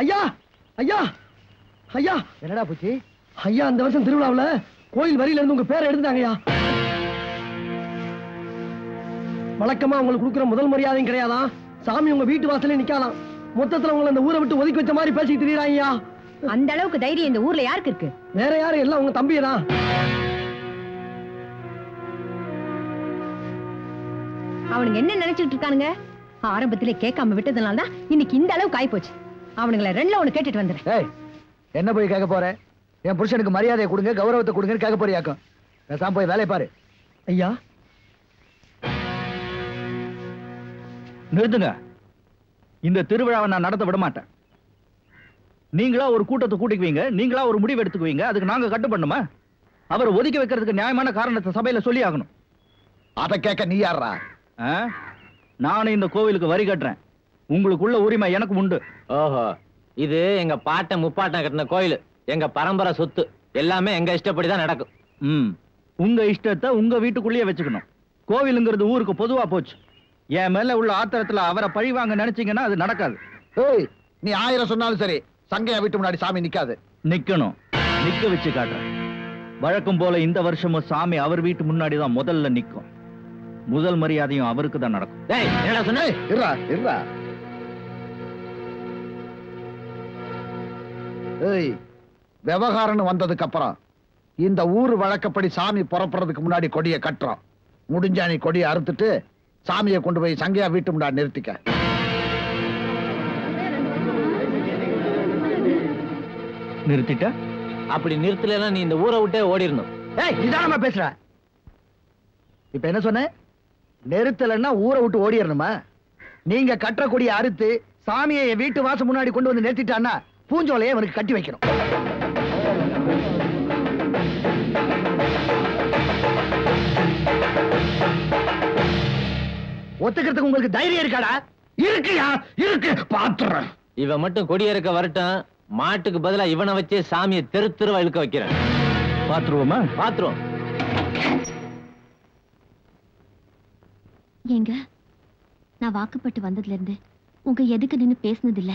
ஐயா ஐயா ஐயா, என்னடா பூச்சி? ஐயா அந்த வருஷம் திருவிழாவுல கோயில் வரியில இருந்து உங்க பேரை எடுத்துட்டாங்கய்யா. வழக்கமா உங்களுக்கு கொடுக்குற முதல் மரியாதையும் கிடையாதான். சாமி உங்க வீட்டு வாசலே நிக்கலாம். மொத்தத்துல உங்களை இந்த ஊரை விட்டு ஒதுக்கி வச்ச மாதிரி பேசிட்டு திரியறாங்கய்யா. அந்த அளவுக்கு தைரியம் இந்த ஊர்ல யாருக்கு இருக்கு? வேற யாரும் எல்லாம் உங்க தம்பியதான். அவனுங்க என்ன நினைச்சிட்டு இருக்கானுங்க? ஆரம்பத்திலே கேட்காம விட்டதுனால தான் இன்னைக்கு இந்த அளவுக்கு ஆயி போச்சு. அவனுங்களை ரெண்டுல ஒண்ணு கேட்டுட்டு வந்துடுறேன். ஏய், என்ன போய் கேட்க போற? என் புருஷனுக்கு மரியாதையை கொடுங்க, கௌரவத்தை கொடுங்கன்னு கேட்க போறியாக்கும். பேசாம போய் வேலையை பாரு. ஐயா நிறுத்துங்க. இந்த திருவிழாவை நான் நடத்த விட மாட்டேன். நீங்களா ஒரு கூட்டத்தை கூட்டிக்குவீங்க, நீங்களா ஒரு முடிவு எடுத்துக்குவீங்க, அதுக்கு நாங்க கட்டுப்படணுமா? அவரை ஒதுக்கி வைக்கிறதுக்கு நியாயமான காரணத்தை சபையில சொல்லி ஆகணும். அதை கேட்க நீ யாரா? நானும் இந்த கோவிலுக்கு வரி கட்டுறேன். உங்களுக்குள்ள உரிமை எனக்கு உண்டு. ஓஹோ, இது எங்க பாட்டன் முப்பாட்டன் கட்டின கோயில், எங்க பரம்பரை சொத்து. எல்லாமே எங்க இஷ்டப்படிதான் நடக்கும். உங்க இஷ்டத்தை உங்க வீட்டுக்குள்ளேயே வச்சுக்கணும். கோவிலுங்கிறது ஊருக்கு பொதுவா போச்சு. என் மேல உள்ள ஆத்திரத்துல அவரை பழிவாங்க நினைச்சீங்கன்னா அது நடக்காது. ஏய், நீ 1000 சொன்னாலும் சரி, சங்கையா வீட்டு முன்னாடி சாமி நிக்காது. நிக்கணும். நிக்க வச்சு காட்டுறேன். வழக்கம் போல இந்த வருஷமும் சாமி அவர் வீட்டு முன்னாடி தான் முதல்ல நிக்கும். முதல் மரியாதையும் அவருக்கு தான் நடக்கும். என்னடா சொன்ன? இருடா இருடா. ஏய், விவகாரம்னு வந்ததுக்கு அப்புறம் இந்த ஊர் வழக்கப்படி சாமி புறப்படுறதுக்கு முன்னாடி கொடியை கட்டுறோம். முடிஞ்சா நீ கொடியை அறுத்துட்டு சாமியை கொண்டு போய் சங்கையா வீட்டு முன்னாடி நிறுத்திக்க. நிறுத்திட்ட? அப்படி நிறுத்தலைன்னா நீ இந்த ஊரை விட்டே ஓடிடணும். ஏய், நிதானமா பேசுற. இப்ப என்ன சொன்ன? நிறுத்தலன்னா ஊரை விட்டு ஓடிடணுமா? நீங்க கட்டுற கொடியை அறுத்து சாமியை வீட்டு வாசல் முன்னாடி கொண்டு வந்து நிறுத்திட்டான்னா பூஞ்சோலையை அவனுக்கு கட்டி வைக்கணும். ஒத்துக்கிறதுக்கு உங்களுக்கு தைரியம் இருக்காடா? இருக்குயா, இருக்கு. பாத்துறேன். இவன் மட்டும் கொடியேறக்க வரட்டும். மாட்டுக்கு பதிலா இவனை வச்சே சாமியை தெரு தெருவா இழுக்க வைக்கிறேன். பாத்துருவோமா? பாத்துருவோம். ஏங்க, நான் வாக்குப்பட்டு வந்ததுல இருந்து உங்க எதுக்கு நின்னு பேசினது இல்ல,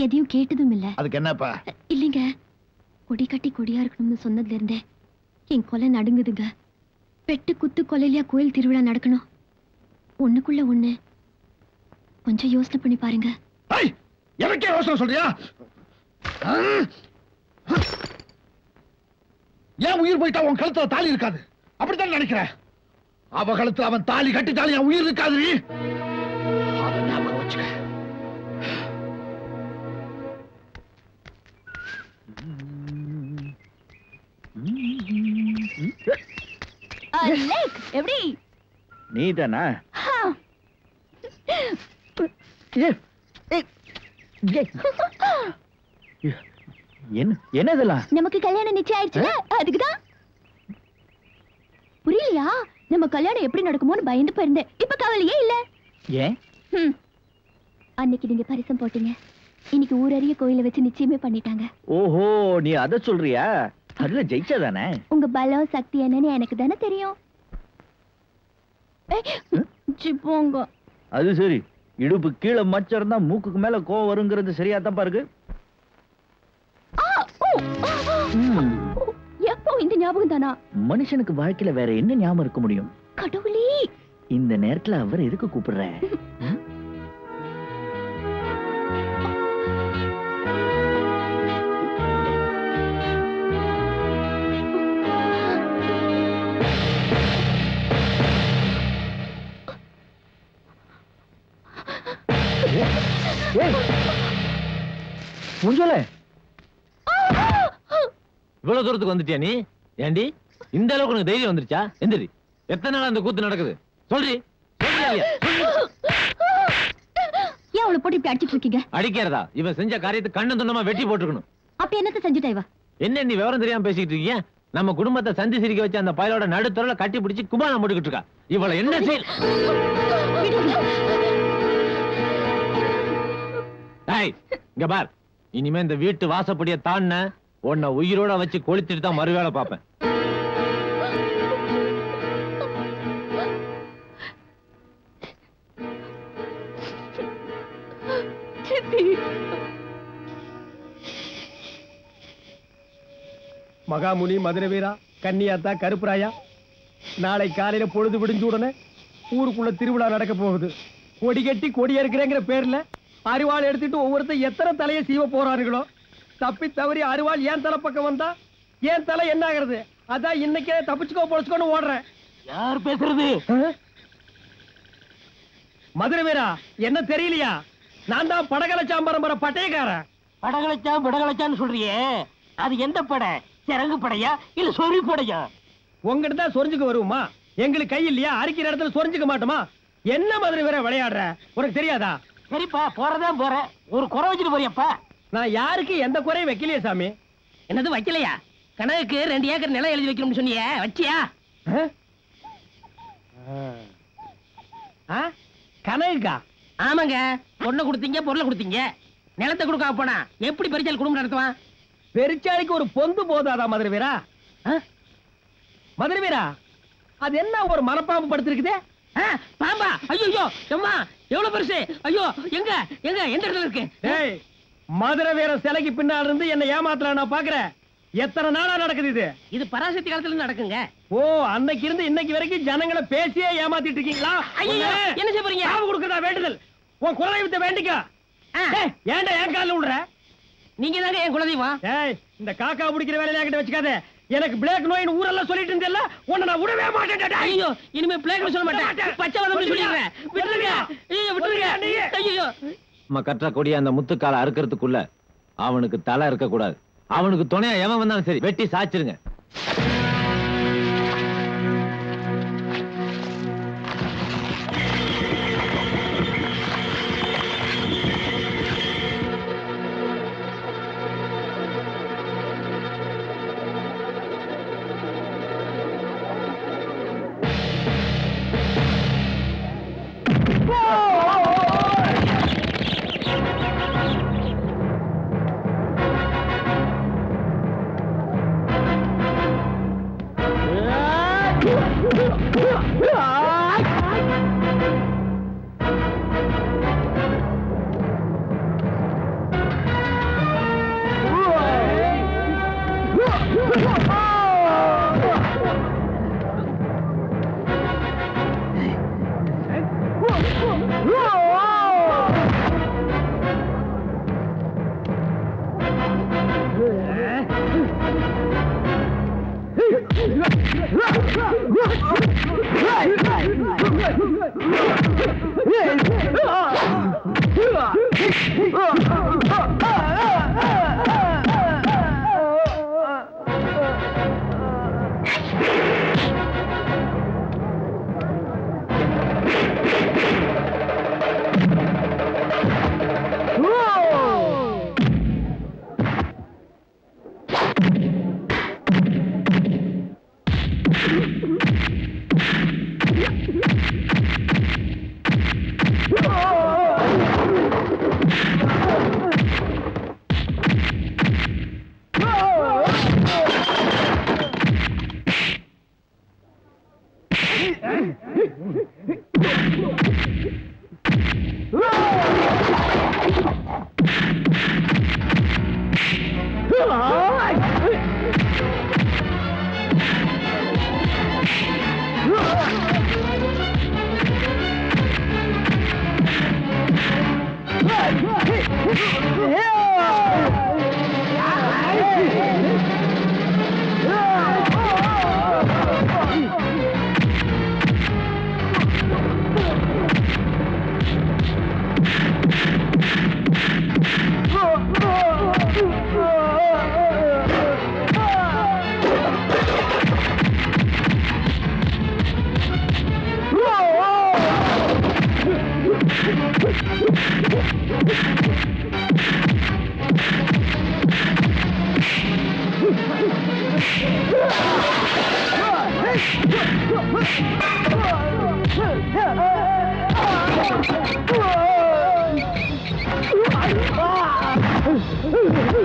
எதையும் கேட்டதும் இல்ல. அதுக்கு என்னப்பா? இல்லைங்க, கொடி கட்டி கொடியா இருக்கணும்னு சொன்னதுல இருந்தே என் கொலை நடுங்குதுங்க. வெட்டு குத்து கொலையிலயா கோயில் திருவிழா நடக்கணும்? ஒண்ணுக்குள்ள ஒண்ணு. கொஞ்சம் யோசனை பண்ணி பாருங்க. எனக்கே யோசனை சொல்றியா? ஏன் உயிர் போயிட்டா உன் கழுத்துல தாலி இருக்காது? அப்படித்தான் நினைக்கிறேன். அவ கழுத்துல அவன் தாலி கட்டிட்டாலும் என் உயிர் இருக்காது. அதை ஞாபகம் வச்சுக்க. எப்படி? நீதானா? என்ன இதெல்லாம்? நமக்கு கல்யாணம் நிச்சயம் ஆயிடுச்சுல, அதுக்குதான். புரியலையா? நம்ம கல்யாணம் எப்படி நடக்குமோன்னு பயந்து போயிருந்தேன். இப்ப கவலையே இல்ல. ஏன்? அன்னைக்கு நீங்க பரிசம் போட்டீங்க, இன்னைக்கு ஊரறிய கோயில வச்சு நிச்சயமே பண்ணிட்டாங்க. ஓஹோ, நீ அத சொல்றியா? அதுல ஜெயிச்சாதானே? உங்க பலம் சக்தி என்னன்னு எனக்கு தானே தெரியும். போங்க. அது சரி, இடுப்பு கீழே மச்சம் இருந்தா மூக்குக்கு மேல கோவம் வருங்கிறது சரியா தான் பாருக்கு. எப்போ இந்த ஞாபகம் தானா? மனுஷனுக்கு வாழ்க்கையில வேற என்ன ஞாபகம் இருக்க முடியும்? கடவுளே, இந்த நேரத்துல அவர் எதுக்கு கூப்பிடுற? பூஞ்சோலை, இவ்வளவு தூரத்துக்கு வந்துட்டியா நீ? ஏண்டி இந்த அளவுக்கு உனக்கு தைரியம் வந்துருச்சா? எந்திரி. எத்தனை நாள் அந்த கூத்து நடக்குது? சொல்றி. ஏன் அவளை போட்டு இப்படி அடிச்சிட்டு இருக்கீங்க? அடிக்கிறதா? இவன் செஞ்ச காரியத்தை கண்ணு துண்டமா வெட்டி போட்டுக்கணும். அப்ப என்னத்த செஞ்சுட்டா இவ? என்ன நீ விவரம் தெரியாம பேசிட்டு இருக்கீங்க? நம்ம குடும்பத்தை சந்தி சிரிக்க வச்சு அந்த பயலோட நடுத்தரல கட்டி பிடிச்சி குபானம் போட்டுக்கிட்டு இருக்கா. இவளை என்ன செய்ய? இங்க பார், இனிமே இந்த வீட்டு வாசப்படிய தாண்ட உன்னை உயிரோட வச்சு கொளுத்திட்டு தான் மறுவேளை பார்ப்பேன். மகாமுனி, மதுரை வீரா, கன்னியாத்தா, கருப்பராயா, நாளை காலையில பொழுது விடிஞ்ச உடனே ஊருக்குள்ள திருவிழா நடக்க போகுது. கொடி கட்டி கொடி இருக்கிறேங்கிற பேர்ல அரிவாள் எடுத்துட்டு ஒவ்வொருத்தர் எத்தனை தலையை சீவ போறானுங்களோ. தப்பி தவறி அரிவாள் ஏன் தலை பக்கம் வந்தா ஏன் தலை என்ன ஆகுறது? அதான் இன்னைக்கே தப்பிச்சுக்கோ பொழைச்சுக்கோன்னு ஓடுறேன். யார் பேசுறது? மதுரை வீரா, என்ன தெரியலையா? நான் தான் படகலச்சாம் பரம்பரை பட்டயக்காரன். படகலச்சான்னு சொல்றியே, அது எந்த படை? சிறங்கு படையா இல்ல சொறி படையா? உங்ககிட்ட தான் சொரிஞ்சுக்க வருவோமா? எங்களுக்கு கை இல்லையா? அரிக்கிற இடத்துல சொரிஞ்சுக்க மாட்டோமா? என்ன மதுரை வீரா விளையாடுற? உனக்கு தெரியாதா? சரிப்பா, போறதான் போற. ஒரு குறை வச்சுட்டு போறியப்பா. நான் யாருக்கு எந்த குறையும் வைக்கலையே சாமி. என்னது வைக்கலையா? கனவுக்கு 2 ஏக்கர் நிலம் எழுதி வைக்கணும்னு சொன்னியே, வச்சியா? கனவுக்கா? ஆமாங்க, பொண்ணை கொடுத்தீங்க, பொருளை கொடுத்தீங்க. நிலத்தை கொடுக்க போனா எப்படி பெரிச்சால் குடும்பம் நடத்துவான்? பெருச்சாளிக்கு ஒரு பொந்து போதாதா மதுரை வீரா? மதுரை வீரா, அது என்ன ஒரு மரப்பாம்பு படுத்திருக்குது? பாம்பா? ஐயோ அம்மா, எவ்வளவு பெருசு! ஐயோ, எங்க எங்க எந்த இடத்துல இருக்கு? ஏய், மதுரை வீர சிலைக்கு பின்னால இருந்து என்ன ஏமாத்தல நான் பாக்குறேன். எத்தனை நாளா நடக்குது இது? இது பராசக்தி காலத்துல நடக்குங்க. ஓ, அன்னைக்கு இருந்து இன்னைக்கு வரைக்கும் ஜனங்களை பேசியே ஏமாத்திட்டு இருக்கீங்களா? ஐயோ, என்ன செய்ய போறீங்க? சாவு கொடுக்கறதா வேண்டுதல். உன் குலதெய்வத்தை வேண்டிக்க. ஏன்டா என் காலில் விடுற? நீங்க தாங்க என் குலதெய்வம். ஏய், இந்த காக்கா பிடிக்கிற வேலையில கிட்ட வச்சுக்காத. எனக்கு பிளேக் நோயின் ஊரெல்லாம் சொல்லிட்டு இருந்தேல்ல, உன்னை நான் விடவே மாட்டேன். ஐயோ, இனிமே பிளேக் சொல்ல மாட்டேன். பச்சை வதம் சொல்லிடுறேன். விட்டுருங்க. ஐயோ, விட்டுருங்க. ஐயோ, நம்ம கற்ற கொடிய அந்த முத்துக்கால அறுக்கிறதுக்குள்ள அவனுக்கு தலை இருக்க கூடாது. அவனுக்கு துணையா எவன் வந்தாலும் சரி, வெட்டி சாச்சிருங்க.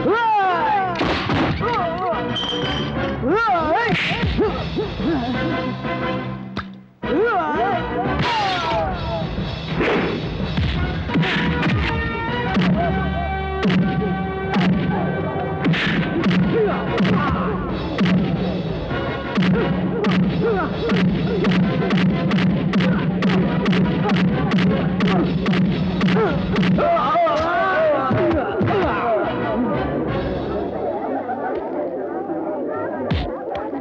Ah!